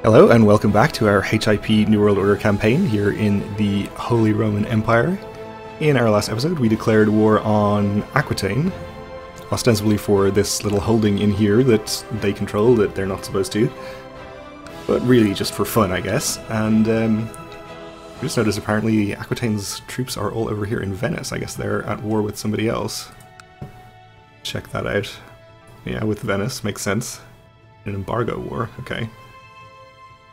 Hello and welcome back to our HIP New World Order campaign here in the Holy Roman Empire. In our last episode we declared war on Aquitaine, ostensibly for this little holding in here that they control that they're not supposed to, but really just for fun I guess. And we just noticed apparently Aquitaine's troops are all over here in Venice. I guess they're at war with somebody else. Check that out. Yeah, with Venice, makes sense. An embargo war, okay.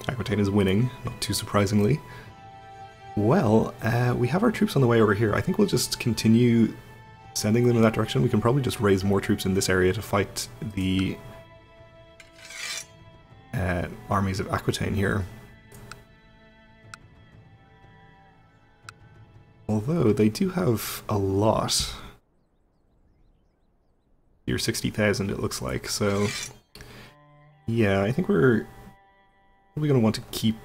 Aquitaine is winning, not too surprisingly. Well, we have our troops on the way over here. I think we'll just continue sending them in that direction. We can probably just raise more troops in this area to fight the armies of Aquitaine here. Although they do have a lot. You're 60,000 it looks like, so yeah, I think we're probably going to want to keep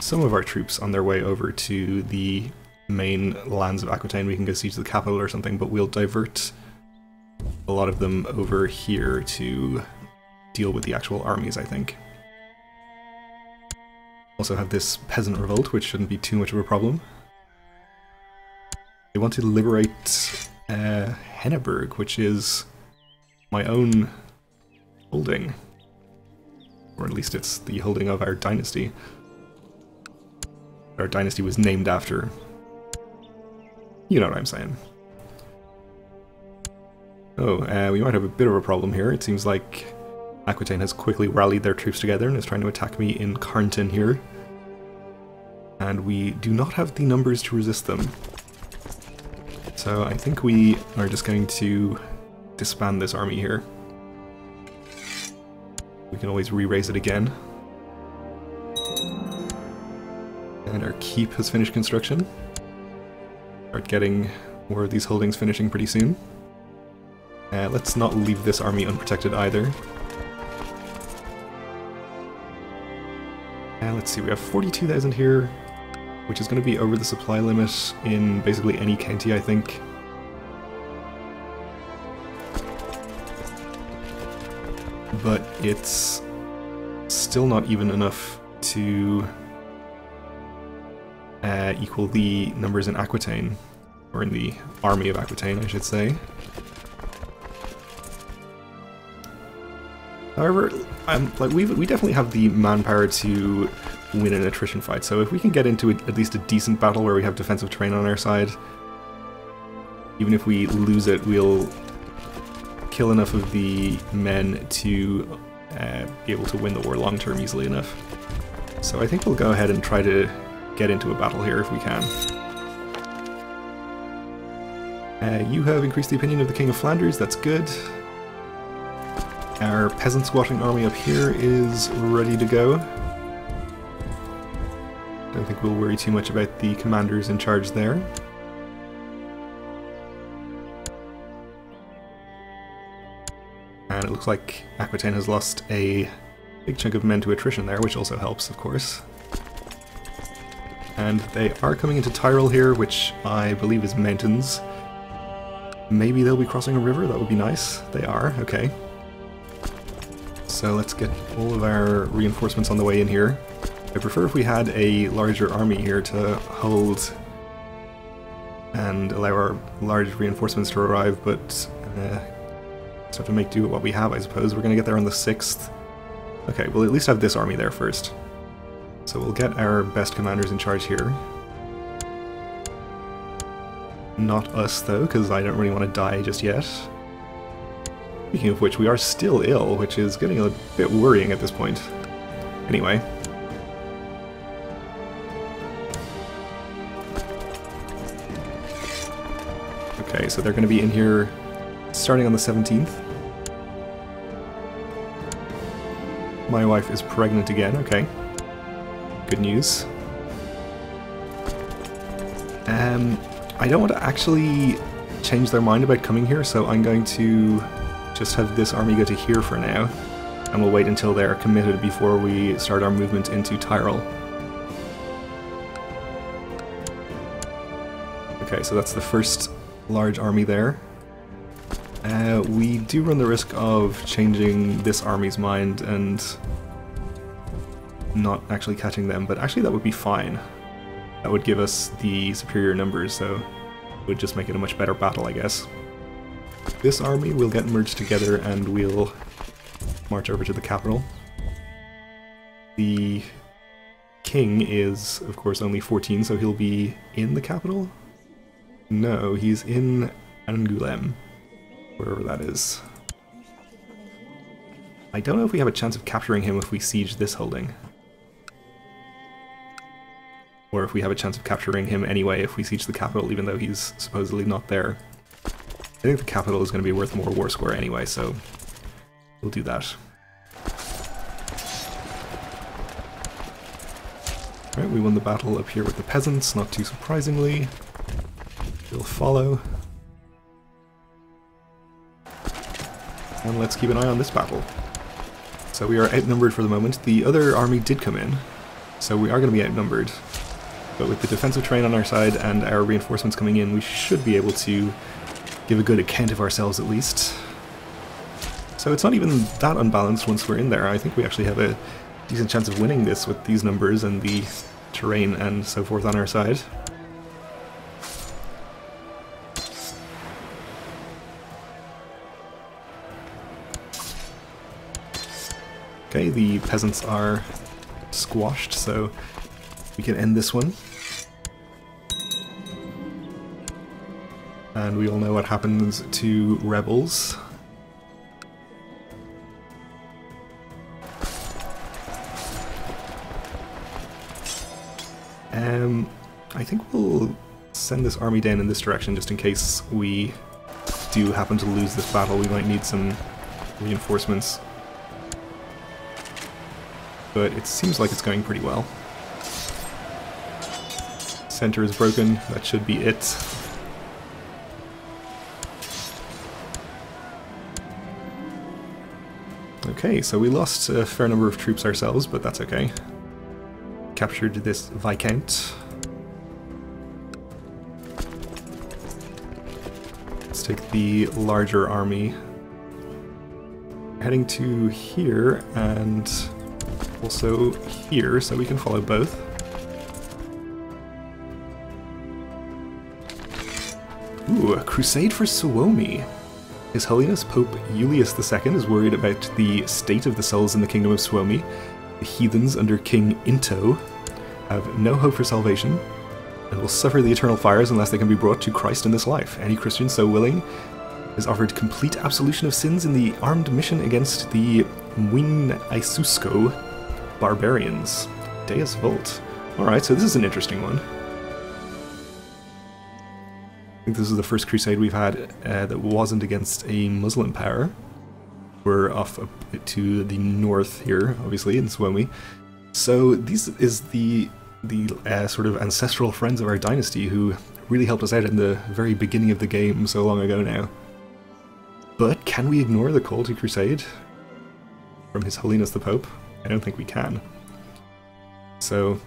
some of our troops on their way over to the main lands of Aquitaine. We can go siege the capital or something, but we'll divert a lot of them over here to deal with the actual armies, I think. Also have this peasant revolt, which shouldn't be too much of a problem. They want to liberate Henneberg, which is my own holding, or at least it's the holding of our dynasty. Our dynasty was named after. You know what I'm saying. Oh, we might have a bit of a problem here. It seems like Aquitaine has quickly rallied their troops together and is trying to attack me in Carnton here. And we do not have the numbers to resist them. So I think we are just going to disband this army here. We can always re-raise it again. And our keep has finished construction. Start getting more of these holdings finishing pretty soon. Let's not leave this army unprotected either. Let's see, we have 42,000 here, which is going to be over the supply limit in basically any county, I think. But it's still not even enough to equal the numbers in Aquitaine, or in the army of Aquitaine, I should say. However, we definitely have the manpower to win an attrition fight, so if we can get into at least a decent battle where we have defensive terrain on our side, even if we lose it, we'll kill enough of the men to be able to win the war long term easily enough. So I think we'll go ahead and try to get into a battle here if we can. You have increased the opinion of the King of Flanders, that's good. Our peasant squatting army up here is ready to go. Don't think we'll worry too much about the commanders in charge there. And it looks like Aquitaine has lost a big chunk of men to attrition there, which also helps, of course. And they are coming into Tyrol here, which I believe is mountains. Maybe they'll be crossing a river, that would be nice. They are, okay. So let's get all of our reinforcements on the way in here. I prefer if we had a larger army here to hold and allow our large reinforcements to arrive, but just have to make do with what we have, I suppose. We're going to get there on the 6th. Okay, we'll at least have this army there first. So we'll get our best commanders in charge here. Not us, though, because I don't really want to die just yet. Speaking of which, we are still ill, which is getting a bit worrying at this point. Anyway. Okay, so they're going to be in here starting on the 17th. My wife is pregnant again, okay. Good news. I don't want to actually change their mind about coming here, so I'm going to just have this army go to here for now, and we'll wait until they're committed before we start our movement into Tyrol. Okay, so that's the first large army there. We do run the risk of changing this army's mind and not actually catching them, but actually that would be fine. That would give us the superior numbers, so it would just make it a much better battle, I guess. This army will get merged together and we'll march over to the capital. The king is, of course, only 14, so he'll be in the capital? No, he's in Angoulême, wherever that is. I don't know if we have a chance of capturing him if we siege this holding. Or if we have a chance of capturing him anyway if we siege the capital, even though he's supposedly not there. I think the capital is going to be worth more war score anyway, so we'll do that. Right, we won the battle up here with the peasants, not too surprisingly. We'll follow. And let's keep an eye on this battle. So we are outnumbered for the moment. The other army did come in, so we are going to be outnumbered. But with the defensive terrain on our side and our reinforcements coming in, we should be able to give a good account of ourselves at least. So it's not even that unbalanced once we're in there. I think we actually have a decent chance of winning this with these numbers and the terrain and so forth on our side. Okay, the peasants are squashed, so we can end this one. And we all know what happens to rebels. I think we'll send this army down in this direction just in case we do happen to lose this battle. We might need some reinforcements. But it seems like it's going pretty well. Center is broken, that should be it. Okay, so we lost a fair number of troops ourselves, but that's okay. Captured this Viscount. Let's take the larger army. Heading to here and also here, so we can follow both. Ooh, a crusade for Suomi. His Holiness Pope Julius II is worried about the state of the souls in the Kingdom of Suomi. The heathens under King Into have no hope for salvation and will suffer the eternal fires unless they can be brought to Christ in this life. Any Christian so willing is offered complete absolution of sins in the armed mission against the Muinaisusko barbarians. Deus Vult. Alright, so this is an interesting one. I think this is the first crusade we've had that wasn't against a Muslim power. We're off up to the north here, obviously, in Suomi. So this is the sort of ancestral friends of our dynasty who really helped us out in the very beginning of the game so long ago now. But can we ignore the call to crusade from His Holiness the Pope? I don't think we can. So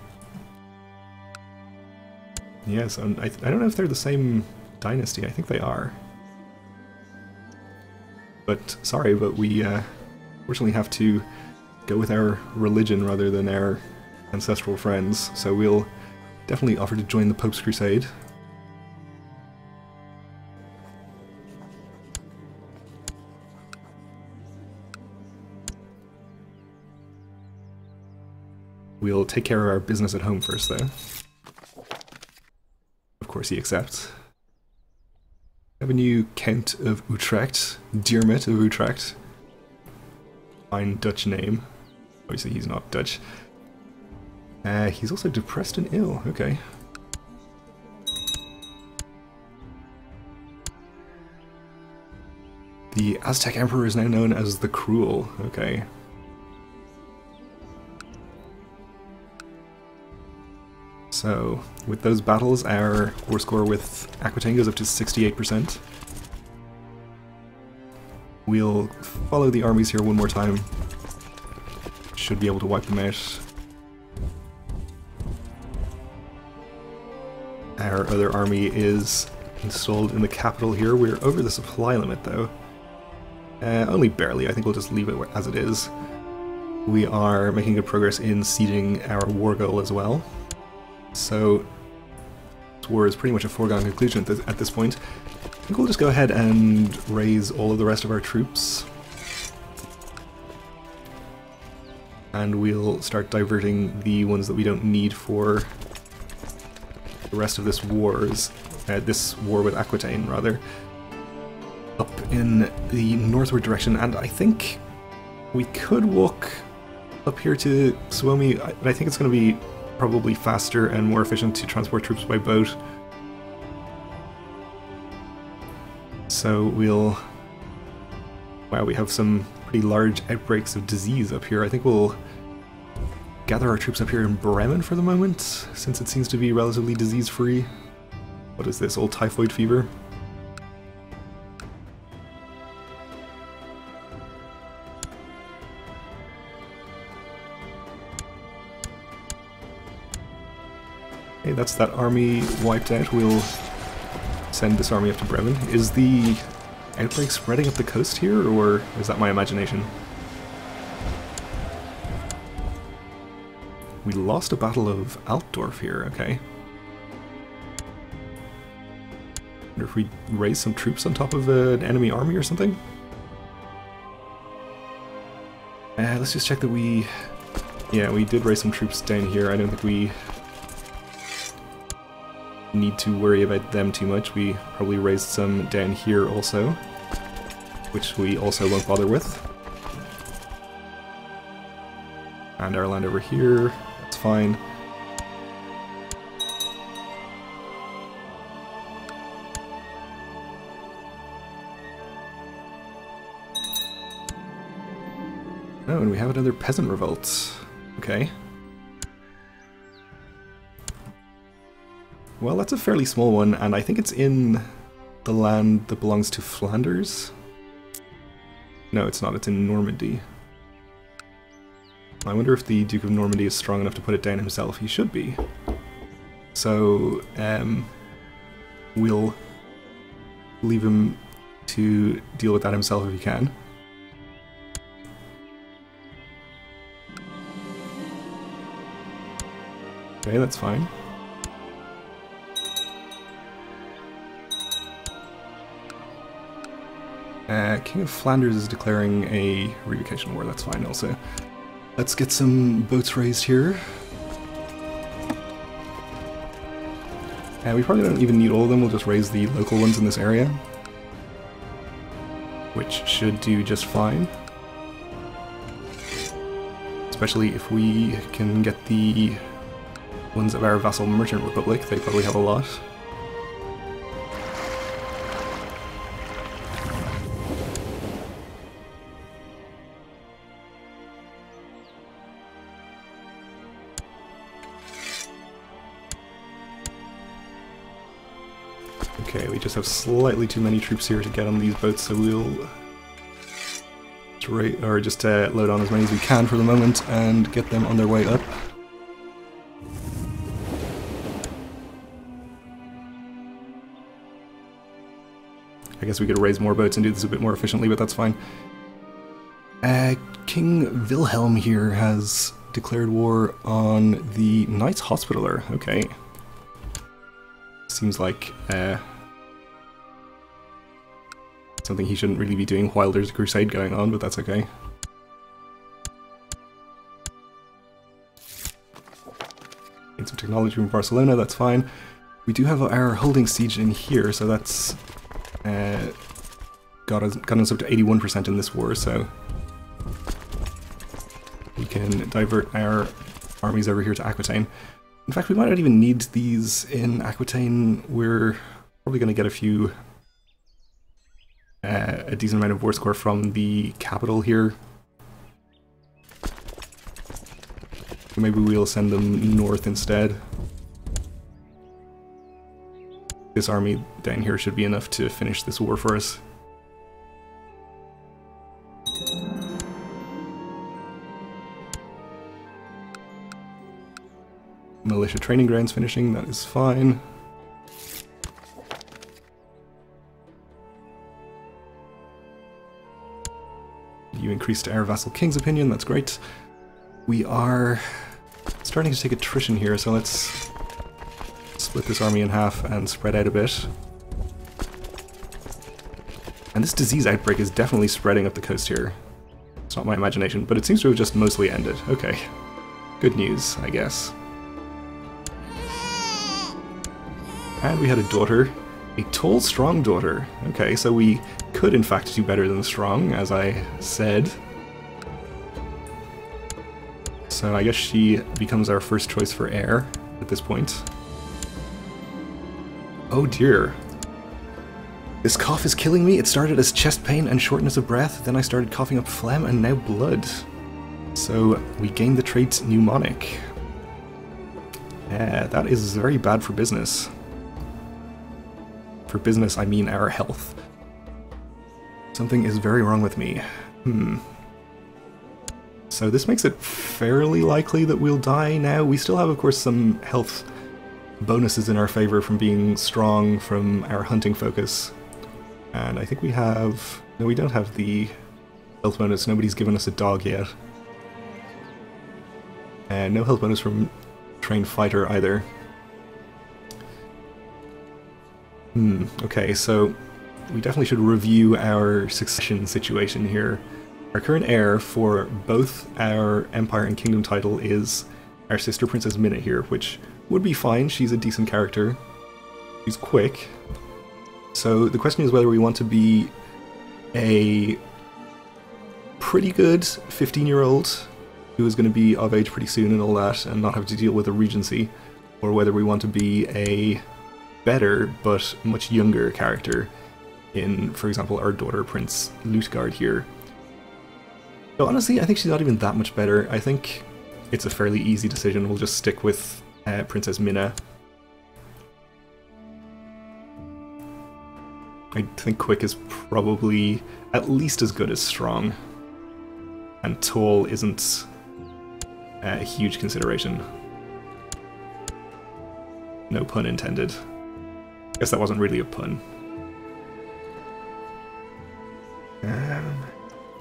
yes, I don't know if they're the same dynasty. I think they are. But sorry, but we fortunately have to go with our religion rather than our ancestral friends, so we'll definitely offer to join the Pope's crusade. We'll take care of our business at home first, though. Of course he accepts. We have a new Count of Utrecht, Diarmid of Utrecht. Fine Dutch name. Obviously he's not Dutch. He's also depressed and ill, okay. The Aztec Emperor is now known as the Cruel, okay. So, with those battles, our war score with Aquitaine goes up to 68%. We'll follow the armies here one more time. Should be able to wipe them out. Our other army is installed in the capital here. We're over the supply limit though. Only barely. I think we'll just leave it as it is. We are making good progress in sieging our war goal as well. So this war is pretty much a foregone conclusion at this point. I think we'll just go ahead and raise all of the rest of our troops. And we'll start diverting the ones that we don't need for the rest of this war with Aquitaine, rather, up in the northward direction. And I think we could walk up here to Suomi, but I think it's going to be probably faster and more efficient to transport troops by boat. So we'll... Wow, we have some pretty large outbreaks of disease up here. I think we'll gather our troops up here in Bremen for the moment, since it seems to be relatively disease-free. What is this, old typhoid fever? Okay, that's that army wiped out. We'll send this army up to Bremen. Is the outbreak spreading up the coast here, or is that my imagination? We lost a battle of Altdorf here, okay. Wonder if we raise some troops on top of an enemy army or something? Let's just check that we... Yeah, we did raise some troops down here. I don't think we need to worry about them too much. We probably raised some down here also, which we also won't bother with. And our land over here, that's fine. Oh, and we have another peasant revolt. Okay. Well, that's a fairly small one, and I think it's in the land that belongs to Flanders. No, it's not. It's in Normandy. I wonder if the Duke of Normandy is strong enough to put it down himself. He should be. So, we'll leave him to deal with that himself if he can. Okay, that's fine. King of Flanders is declaring a revocation war, that's fine also. Let's get some boats raised here. We probably don't even need all of them, we'll just raise the local ones in this area, which should do just fine. Especially if we can get the ones of our vassal merchant republic, they probably have a lot. Okay, we just have slightly too many troops here to get on these boats, so we'll just load on as many as we can for the moment and get them on their way up. I guess we could raise more boats and do this a bit more efficiently, but that's fine. King Wilhelm here has declared war on the Knights Hospitaller. Okay. Seems like something he shouldn't really be doing while there's a crusade going on, but that's okay. Need some technology from Barcelona, that's fine. We do have our holding siege in here, so that's got us up to 81% in this war, so we can divert our armies over here to Aquitaine. In fact, we might not even need these in Aquitaine. We're probably going to get a decent amount of war score from the capital here. So maybe we'll send them north instead. This army down here should be enough to finish this war for us. Militia training grounds finishing, that is fine. You increased our vassal king's opinion, that's great. We are starting to take attrition here, so let's split this army in half and spread out a bit. And this disease outbreak is definitely spreading up the coast here. It's not my imagination, but it seems to have just mostly ended. Okay. Good news, I guess. And we had a daughter. A tall, strong daughter. Okay, so we could in fact do better than strong, as I said. So I guess she becomes our first choice for heir at this point. Oh dear. This cough is killing me. It started as chest pain and shortness of breath, then I started coughing up phlegm and now blood. So we gained the trait pneumonic. Yeah, that is very bad for business. For business, I mean our health. Something is very wrong with me. So this makes it fairly likely that we'll die now. We still have, of course, some health bonuses in our favor from being strong, from our hunting focus. And I think we have... No, we don't have the health bonus. Nobody's given us a dog yet. And no health bonus from trained fighter either. Okay, so we definitely should review our succession situation here. Our current heir for both our Empire and Kingdom title is our sister Princess Minna here, which would be fine. She's a decent character. She's quick. So the question is whether we want to be a pretty good 15-year-old who is going to be of age pretty soon and all that, and not have to deal with a regency, or whether we want to be a better but much younger character in, for example, our daughter Prince Lutgard here. So honestly, I think she's not even that much better. I think it's a fairly easy decision. We'll just stick with Princess Minna. I think quick is probably at least as good as strong, and tall isn't a huge consideration. No pun intended. Guess that wasn't really a pun.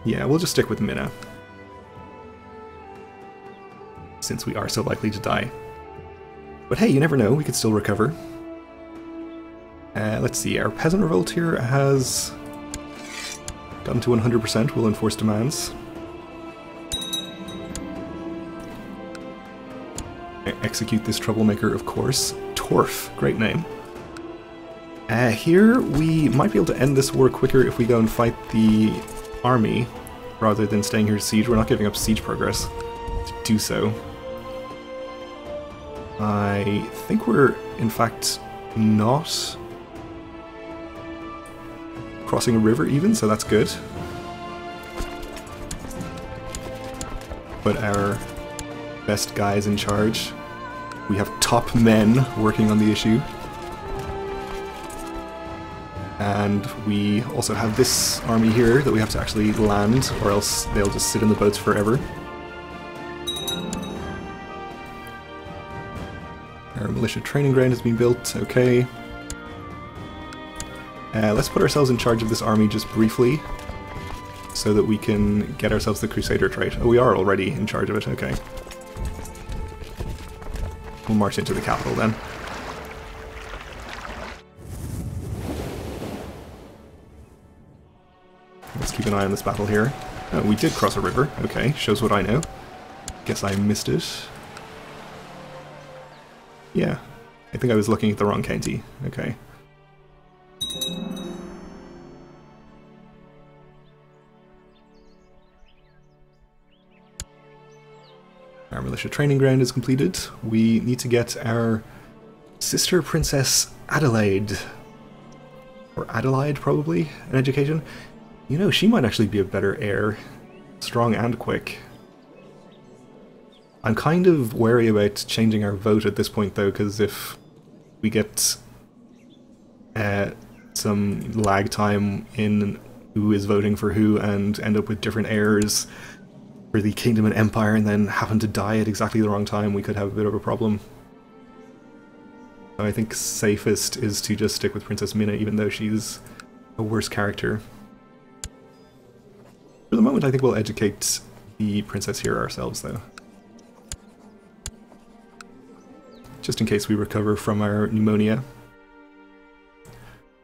Yeah, we'll just stick with Minna, since we are so likely to die. But hey, you never know, we could still recover. Let's see, our peasant revolt here has gotten to 100%, we'll enforce demands. Execute this troublemaker, of course. Torf, great name. Here, we might be able to end this war quicker if we go and fight the army, rather than staying here to siege. We're not giving up siege progress to do so. I think we're, in fact, not crossing a river even, so that's good. Put our best guys in charge. We have top men working on the issue. And we also have this army here that we have to actually land, or else they'll just sit in the boats forever. Our militia training ground has been built, okay. Let's put ourselves in charge of this army just briefly, so that we can get ourselves the Crusader trait. Oh, we are already in charge of it, okay. We'll march into the capital then. Let's keep an eye on this battle here. Oh, we did cross a river. Okay, shows what I know. Guess I missed it. Yeah, I think I was looking at the wrong county. Okay. Our militia training ground is completed. We need to get our sister Princess Adelaide, or Adelaide probably, an education. You know, she might actually be a better heir, strong and quick. I'm kind of wary about changing our vote at this point though, because if we get some lag time in who is voting for who and end up with different heirs for the Kingdom and Empire and then happen to die at exactly the wrong time, we could have a bit of a problem. So I think safest is to just stick with Princess Minna, even though she's a worse character. For the moment, I think we'll educate the princess here ourselves, though. Just in case we recover from our pneumonia.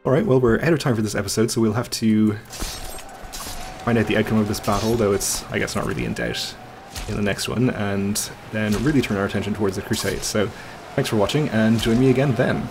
Alright, well, we're out of time for this episode, so we'll have to find out the outcome of this battle, though it's, I guess, not really in doubt in the next one, and then really turn our attention towards the Crusade. So, thanks for watching, and join me again then.